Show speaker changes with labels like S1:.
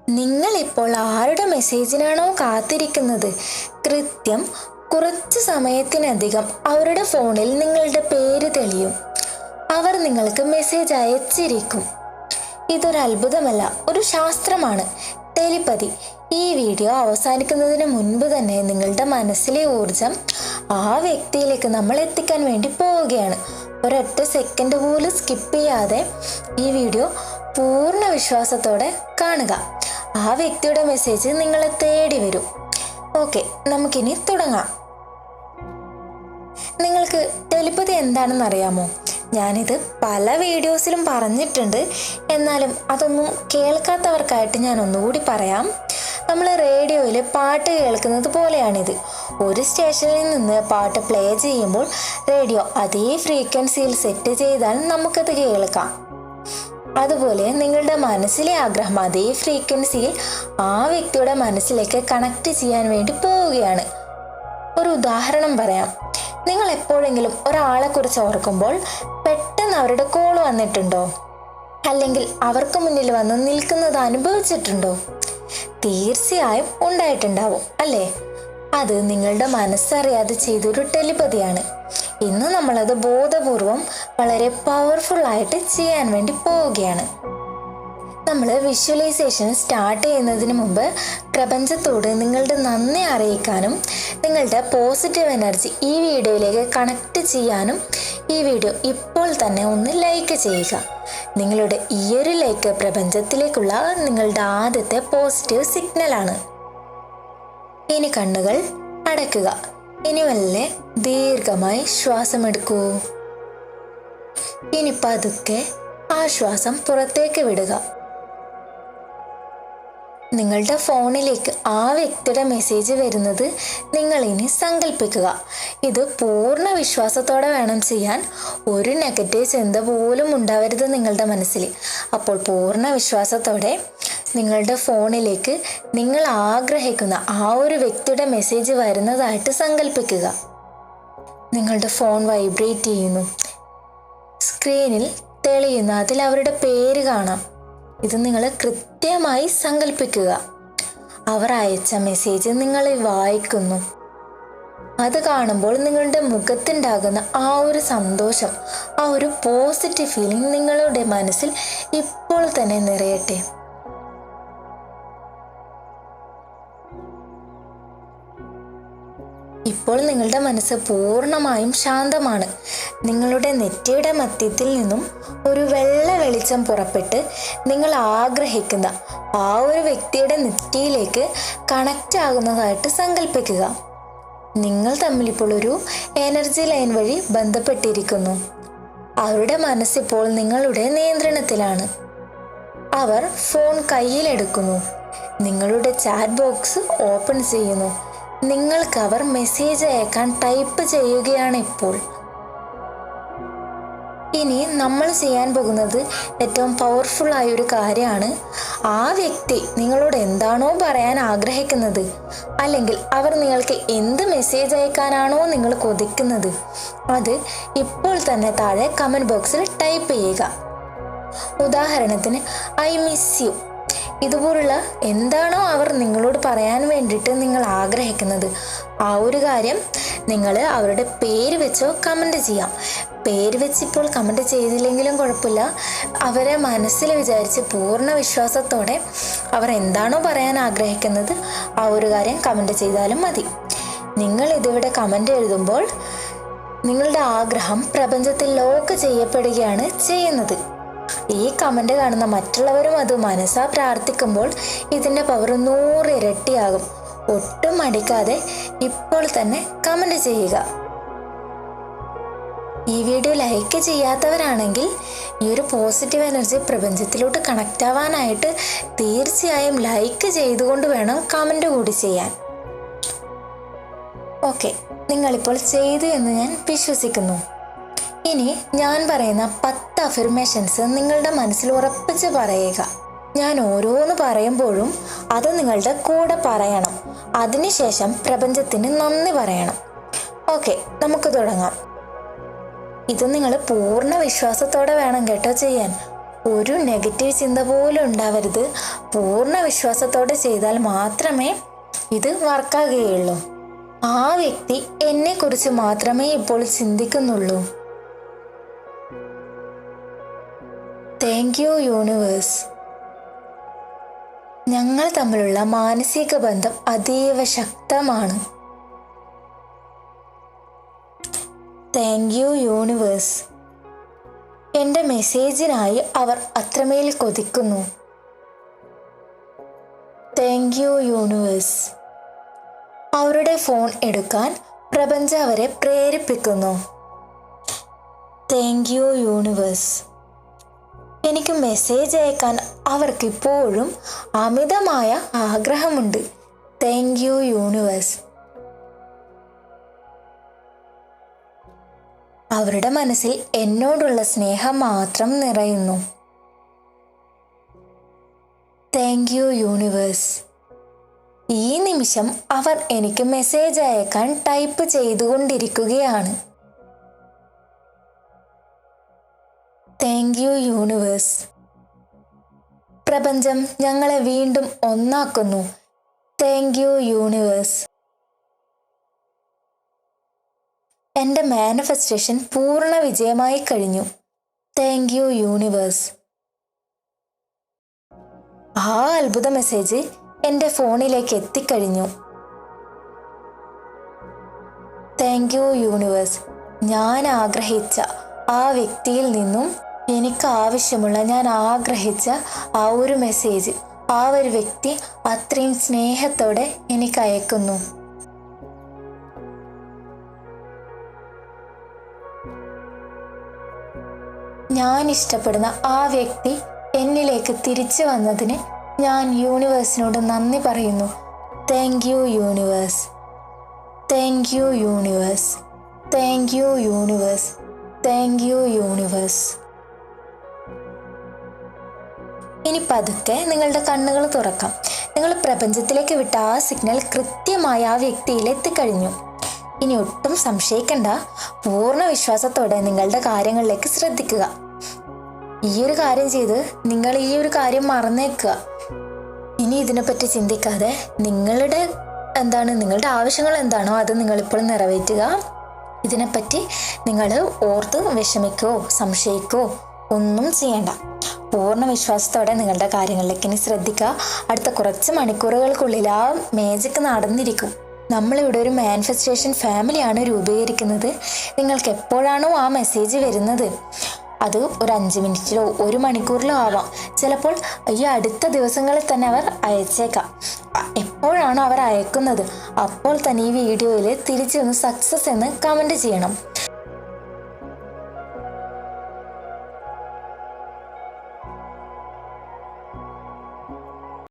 S1: നിങ്ങളിപ്പോൾ ആരുടെ മെസ്സേജിനാണോ കാത്തിരിക്കുന്നത്, കൃത്യം കുറച്ച് സമയത്തിനധികം അവരുടെ ഫോണിൽ നിങ്ങളുടെ പേര് തെളിയും. അവർ നിങ്ങൾക്ക് മെസ്സേജ് അയച്ചിരിക്കും. ഇതൊരു അത്ഭുതമല്ല, ഒരു ശാസ്ത്രമാണ്, ടെലിപതി. ഈ വീഡിയോ അവസാനിക്കുന്നതിന് മുൻപ് തന്നെ നിങ്ങളുടെ മനസ്സിലെ ഊർജം ആ വ്യക്തിയിലേക്ക് നമ്മൾ എത്തിക്കാൻ വേണ്ടി പോവുകയാണ്. ഒരൊറ്റ സെക്കൻഡ് പോലും സ്കിപ്പ് ചെയ്യാതെ ഈ വീഡിയോ പൂർണ്ണ വിശ്വാസത്തോടെ കാണുക. ആ വ്യക്തിയുടെ മെസ്സേജ് നിങ്ങളെ തേടി വരും. ഓക്കെ, നമുക്കിനി തുടങ്ങാം. നിങ്ങൾക്ക് ടെലിപതി എന്താണെന്ന് അറിയാമോ? ഞാനിത് പല വീഡിയോസിലും പറഞ്ഞിട്ടുണ്ട്, എന്നാലും അതൊന്നും കേൾക്കാത്തവർക്കായിട്ട് ഞാൻ ഒന്നുകൂടി പറയാം. നമ്മൾ റേഡിയോയിൽ പാട്ട് കേൾക്കുന്നത് പോലെയാണിത്. ഒരു സ്റ്റേഷനിൽ നിന്ന് പാട്ട് പ്ലേ ചെയ്യുമ്പോൾ റേഡിയോ അതേ ഫ്രീക്വൻസിയിൽ സെറ്റ് ചെയ്താൽ നമുക്കത് കേൾക്കാം. അതുപോലെ നിങ്ങളുടെ മനസ്സിലെ ആഗ്രഹം അതേ ഫ്രീക്വൻസിയിൽ ആ വ്യക്തിയുടെ മനസ്സിലേക്ക് കണക്ട് ചെയ്യാൻ വേണ്ടി പോവുകയാണ്. ഒരു ഉദാഹരണം പറയാം. നിങ്ങൾ എപ്പോഴെങ്കിലും ഒരാളെ കുറിച്ച് ഓർക്കുമ്പോൾ പെട്ടെന്ന് അവരുടെ കോൾ വന്നിട്ടുണ്ടോ? അല്ലെങ്കിൽ അവർക്ക് മുന്നിൽ വന്ന് നിൽക്കുന്നത് അനുഭവിച്ചിട്ടുണ്ടോ? തീർച്ചയായും ഉണ്ടായിട്ടുണ്ടാവും, അല്ലേ? അത് നിങ്ങളുടെ മനസ്സറിയാതെ ചെയ്തൊരു ടെലിപതിയാണ്. ഇന്ന് നമ്മളത് ബോധപൂർവം വളരെ പവർഫുൾ ആയിട്ട് ചെയ്യാൻ വേണ്ടി പോവുകയാണ്. നമ്മൾ വിഷ്വലൈസേഷൻ സ്റ്റാർട്ട് ചെയ്യുന്നതിന് മുമ്പ് പ്രപഞ്ചത്തോട് നിങ്ങളുടെ നന്ദി അറിയിക്കാനും നിങ്ങളുടെ പോസിറ്റീവ് എനർജി ഈ വീഡിയോയിലേക്ക് കണക്ട് ചെയ്യാനും ഈ വീഡിയോ ഇപ്പോൾ തന്നെ ഒന്ന് ലൈക്ക് ചെയ്യുക. നിങ്ങളുടെ ഈയൊരു ലൈക്ക് പ്രപഞ്ചത്തിലേക്കുള്ള നിങ്ങളുടെ ആദ്യത്തെ പോസിറ്റീവ് സിഗ്നലാണ്. ഇനി കണ്ണുകൾ അടയ്ക്കുക. ഇനി മെല്ലെ ദീർഘമായി ശ്വാസമെടുക്കൂ. ഇനി പതുക്കെ ആ ശ്വാസം പുറത്തേക്ക് വിടുക. നിങ്ങളുടെ ഫോണിലേക്ക് ആ വ്യക്തിയുടെ മെസ്സേജ് വരുന്നത് നിങ്ങൾ ഇനി സങ്കല്പിക്കുക. ഇത് പൂർണ്ണ വിശ്വാസത്തോടെ വേണം ചെയ്യാൻ. ഒരു നെഗറ്റീവ് ചിന്ത പോലും ഉണ്ടാവരുത് നിങ്ങളുടെ മനസ്സിൽ. അപ്പോൾ പൂർണ്ണ വിശ്വാസത്തോടെ നിങ്ങളുടെ ഫോണിലേക്ക് നിങ്ങൾ ആഗ്രഹിക്കുന്ന ആ ഒരു വ്യക്തിയുടെ മെസ്സേജ് വരുന്നതായിട്ട് സങ്കല്പിക്കുക. നിങ്ങളുടെ ഫോൺ വൈബ്രേറ്റ് ചെയ്യുന്നു. സ്ക്രീനിൽ തെളിയുന്ന അതിൽ അവരുടെ പേര് കാണാം. ഇത് നിങ്ങൾ കൃത്യമായി സങ്കല്പിക്കുക. അവർ അയച്ച മെസ്സേജ് നിങ്ങൾ വായിക്കുന്നു. അത് കാണുമ്പോൾ നിങ്ങളുടെ മുഖത്തുണ്ടാകുന്ന ആ ഒരു സന്തോഷം, ആ ഒരു പോസിറ്റീവ് ഫീലിംഗ് നിങ്ങളുടെ മനസ്സിൽ ഇപ്പോൾ തന്നെ നിറയട്ടെ. ഇപ്പോൾ നിങ്ങളുടെ മനസ്സ് പൂർണ്ണമായും ശാന്തമാണ്. നിങ്ങളുടെ നെറ്റിയുടെ മധ്യത്തിൽ നിന്നും ഒരു വെള്ള വെളിച്ചം പുറപ്പെട്ട് നിങ്ങൾ ആഗ്രഹിക്കുന്ന ആ ഒരു വ്യക്തിയുടെ നെറ്റിയിലേക്ക് കണക്റ്റ് ആകുന്നതായിട്ട് സങ്കല്പിക്കുക. നിങ്ങൾ തമ്മിൽ ഇപ്പോൾ ഒരു എനർജി ലൈൻ വഴി ബന്ധപ്പെട്ടിരിക്കുന്നു. അവരുടെ മനസ്സിപ്പോൾ നിങ്ങളുടെ നിയന്ത്രണത്തിലാണ്. അവർ ഫോൺ കയ്യിലെടുക്കുന്നു. നിങ്ങളുടെ ചാറ്റ് ബോക്സ് ഓപ്പൺ ചെയ്യുന്നു. നിങ്ങൾക്ക് അവർ മെസ്സേജ് അയക്കാൻ ടൈപ്പ് ചെയ്യുകയാണ് ഇപ്പോൾ. ഇനി നമ്മൾ ചെയ്യാൻ പോകുന്നത് ഏറ്റവും പവർഫുൾ ആയൊരു കാര്യമാണ്. ആ വ്യക്തി നിങ്ങളോട് എന്താണോ പറയാൻ ആഗ്രഹിക്കുന്നത്, അല്ലെങ്കിൽ അവർ നിങ്ങൾക്ക് എന്ത് മെസ്സേജ് അയക്കാനാണോ നിങ്ങൾ കൊതിക്കുന്നത്, അത് ഇപ്പോൾ തന്നെ താഴെ കമൻറ്റ് ബോക്സിൽ ടൈപ്പ് ചെയ്യുക. ഉദാഹരണത്തിന്, ഐ മിസ് യു. ഇതുപോലുള്ള എന്താണോ അവർ നിങ്ങളോട് പറയാൻ വേണ്ടിയിട്ട് നിങ്ങൾ ആഗ്രഹിക്കുന്നത്, ആ ഒരു കാര്യം നിങ്ങൾ അവരുടെ പേര് വെച്ചോ കമൻറ്റ് ചെയ്യാം. പേര് വെച്ചിപ്പോൾ കമൻറ്റ് ചെയ്തില്ലെങ്കിലും കുഴപ്പമില്ല. അവരെ മനസ്സിൽ വിചാരിച്ച് പൂർണ്ണ വിശ്വാസത്തോടെ അവർ എന്താണോ പറയാൻ ആഗ്രഹിക്കുന്നത് ആ ഒരു കാര്യം കമൻറ്റ് ചെയ്താലും മതി. നിങ്ങൾ ഇതിവിടെ കമൻറ്റ് എഴുതുമ്പോൾ നിങ്ങളുടെ ആഗ്രഹം പ്രപഞ്ചത്തിൽ ലോക്ക് ചെയ്യപ്പെടുകയാണ് ചെയ്യുന്നത്. ഈ കമൻറ്റ് കാണുന്ന മറ്റുള്ളവരും അത് മനസ്സാ പ്രാർത്ഥിക്കുമ്പോൾ ഇതിൻ്റെ പവർ 100 ഇരട്ടിയാകും. ഒട്ടും മടിക്കാതെ ഇപ്പോൾ തന്നെ കമൻറ്റ് ചെയ്യുക. ഈ വീഡിയോ ലൈക്ക് ചെയ്യാത്തവരാണെങ്കിൽ ഈ ഒരു പോസിറ്റീവ് എനർജി പ്രപഞ്ചത്തിലോട്ട് കണക്റ്റ് ആവാനായിട്ട് തീർച്ചയായും ലൈക്ക് ചെയ്തുകൊണ്ട് വേണം കമൻറ്റ് കൂടി ചെയ്യാൻ. ഓക്കെ, നിങ്ങളിപ്പോൾ ചെയ്തു എന്ന് ഞാൻ വിശ്വസിക്കുന്നു. ഇനി ഞാൻ പറയുന്ന 10 അഫർമേഷൻസ് നിങ്ങളുടെ മനസ്സിൽ ഉറപ്പിച്ച് പറയുക. ഞാൻ ഓരോന്ന് പറയുമ്പോഴും അത് നിങ്ങളുടെ കൂടെ പറയണം. അതിനുശേഷം പ്രപഞ്ചത്തിന് നന്ദി പറയണം. ഓക്കെ, നമുക്ക് തുടങ്ങാം. ഇത് നിങ്ങൾ പൂർണ്ണ വിശ്വാസത്തോടെ വേണം കേട്ടോ ചെയ്യാൻ. ഒരു നെഗറ്റീവ് ചിന്ത പോലും ഉണ്ടാവരുത്. പൂർണ്ണ വിശ്വാസത്തോടെ ചെയ്താൽ മാത്രമേ ഇത് വർക്കാകുകയുള്ളൂ. ആ വ്യക്തി എന്നെക്കുറിച്ച് മാത്രമേ ഇപ്പോൾ ചിന്തിക്കുന്നുള്ളൂ. Thank you universe. ഞങ്ങൾ തമ്മിലുള്ള മാനസിക ബന്ധം അതീവ ശക്തമാണ്. Thank you universe. എൻ്റെ മെസ്സേജിനായി അവർ അത്രമേൽ കൊതിക്കുന്നു. Thank you universe. അവരുടെ ഫോൺ എടുക്കാൻ പ്രപഞ്ചം അവരെ പ്രേരിപ്പിക്കുന്നു. Thank you universe. എനിക്ക് മെസ്സേജ് അയക്കാൻ അവർക്ക് ഇപ്പോഴും അമിതമായ ആഗ്രഹമുണ്ട്. Thank you universe. അവരുടെ മനസ്സിൽ എന്നോടുള്ള സ്നേഹം മാത്രം നിറയുന്നു. Thank you universe. ഈ നിമിഷം അവർ എനിക്ക് മെസ്സേജ് അയക്കാൻ ടൈപ്പ് ചെയ്തുകൊണ്ടിരിക്കുകയാണ്. Thank you universe. പ്രപഞ്ചം ഞങ്ങളെ വീണ്ടും ഒന്നാക്കുന്നു. Thank you universe. എൻ്റെ മാനിഫെസ്റ്റേഷൻ പൂർണ്ണ വിജയമായി കഴിഞ്ഞു. Thank you universe. ആ അത്ഭുത മെസ്സേജ് എൻ്റെ ഫോണിലേക്ക് എത്തിക്കഴിഞ്ഞു. Thank you universe. ഞാൻ ആഗ്രഹിച്ച ആ വ്യക്തിയിൽ നിന്നും എനിക്ക് ആവശ്യമുള്ള, ഞാൻ ആഗ്രഹിച്ച ആ ഒരു മെസ്സേജ് ആ ഒരു വ്യക്തി അത്രയും സ്നേഹത്തോടെ എനിക്ക് അയക്കുന്നു. ഞാൻ ഇഷ്ടപ്പെടുന്ന ആ വ്യക്തി എന്നിലേക്ക് തിരിച്ചു വന്നതിന് ഞാൻ യൂണിവേഴ്സിനോട് നന്ദി പറയുന്നു. Thank you universe. Thank you universe. Thank you universe. Thank you universe. ഇനി പതുക്കെ നിങ്ങളുടെ കണ്ണുകൾ തുറക്കാം. നിങ്ങൾ പ്രപഞ്ചത്തിലേക്ക് വിട്ട ആ സിഗ്നൽ കൃത്യമായി ആ വ്യക്തിയിൽ എത്തിക്കഴിഞ്ഞു. ഇനി ഒട്ടും സംശയിക്കണ്ട. പൂർണ്ണ വിശ്വാസത്തോടെ നിങ്ങളുടെ കാര്യങ്ങളിലേക്ക് ശ്രദ്ധിക്കുക. ഈ ഒരു കാര്യം ചെയ്ത് നിങ്ങൾ ഈ ഒരു കാര്യം മറന്നേക്കുക. ഇനി ഇതിനെപ്പറ്റി ചിന്തിക്കാതെ നിങ്ങളുടെ ആവശ്യങ്ങൾ എന്താണോ അത് നിങ്ങളിപ്പോൾ നിറവേറ്റുക. ഇതിനെപ്പറ്റി നിങ്ങൾ ഓർത്ത് വിഷമിക്കോ സംശയിക്കോ ഒന്നും ചെയ്യണ്ട. പൂർണ്ണ വിശ്വാസത്തോടെ നിങ്ങളുടെ കാര്യങ്ങളിലേക്ക് ഇനി ശ്രദ്ധിക്കുക. അടുത്ത കുറച്ച് മണിക്കൂറുകൾക്കുള്ളിൽ ആ മാജിക് നടന്നിരിക്കും. നമ്മളിവിടെ ഒരു മാനിഫെസ്റ്റേഷൻ ഫാമിലിയാണ് രൂപീകരിക്കുന്നത്. നിങ്ങൾക്ക് എപ്പോഴാണോ ആ മെസ്സേജ് വരുന്നത് അത് ഒരു 5 മിനിറ്റിലോ 1 മണിക്കൂറിലോ ആവാം. ചിലപ്പോൾ ഈ അടുത്ത ദിവസങ്ങളിൽ തന്നെ അവർ അയച്ചേക്കാം. എപ്പോഴാണോ അവർ അയക്കുന്നത് അപ്പോൾ തന്നെ ഈ വീഡിയോയിൽ തിരിച്ചൊന്ന് സക്സസ് എന്ന് കമൻറ്റ് ചെയ്യണം.